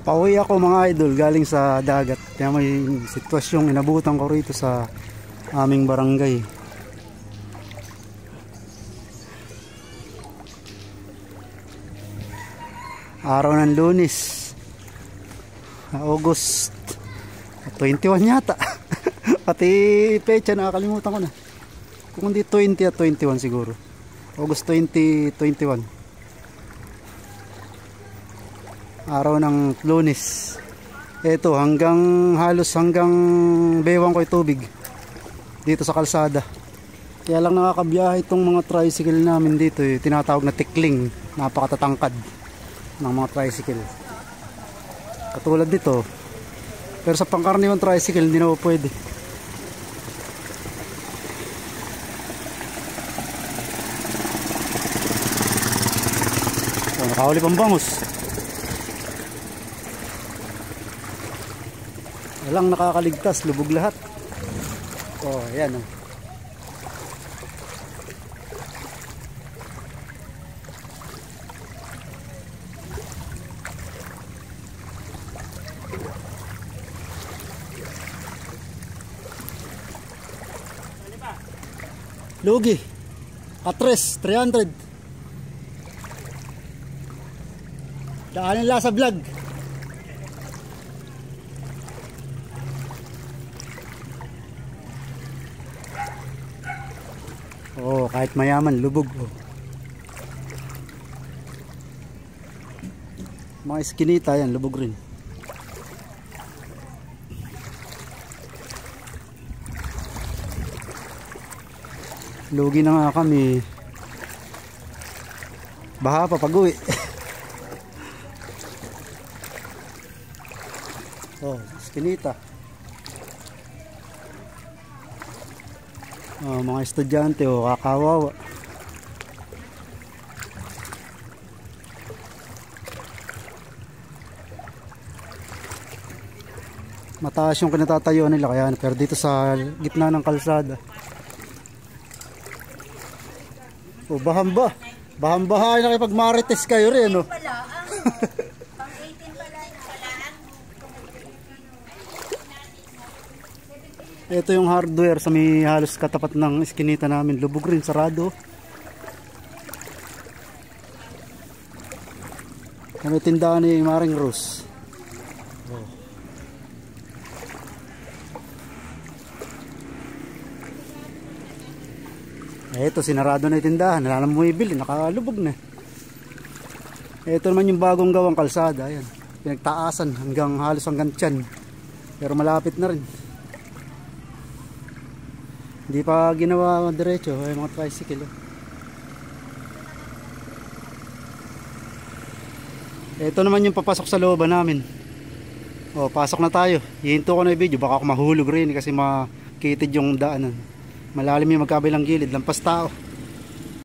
Pauwi ako mga idol galing sa dagat. Kaya may sitwasyong inabutan ko rito sa aming barangay. Araw ng Lunes, August 21 yata. Pati pecha nakakalimutan ko na. Kung hindi 20 at 21 siguro. August 2021. Araw ng Lunes. Ito halos hanggang bewang ko yung tubig dito sa kalsada. Kaya lang nakakabiyahe itong mga tricycle namin dito, tinatawag na tikling. Napakatatangkad ng mga tricycle. Katulad dito. Pero sa pangkaraniwang tricycle hindi na po pwede. So, nakahuli pang bangus. Walang nakakaligtas, lubog lahat. Oh, ayan oh. Lugi. Atres, 300. Daanin lang sa vlog. Oh, kahit mayaman, lubog oh. Mga iskinita yan, lubog rin. Lugi na nga kami. Baha pa pag-uwi. Oh, iskinita. Oh, mga estudyante o kakawawa. Mataas yung kinatatayuan nila kaya, pero dito sa gitna ng kalsada. Oh, bahamba. Bahambahay na kayo pag marites kayo rin, no? Ito yung hardware sa may halos katapat ng iskinita namin. Lubog rin, sarado. May tindahan ni Maring Rose. Oh. Ito, sinarado na yung tindahan. Wala na bumibili, nakalubog na. Ito naman yung bagong gawang kalsada. Ayan. Pinagtaasan halos hanggang tiyan. Pero malapit na rin. Hindi pa ginawa diretso ay mga tricycle. Ito naman yung papasok sa looban namin. Oh, pasok na tayo. Hihinto ko na yung video, baka ako mahulog rin kasi makitid yung daanan. Malalim yung magkabilang gilid, lampas tao.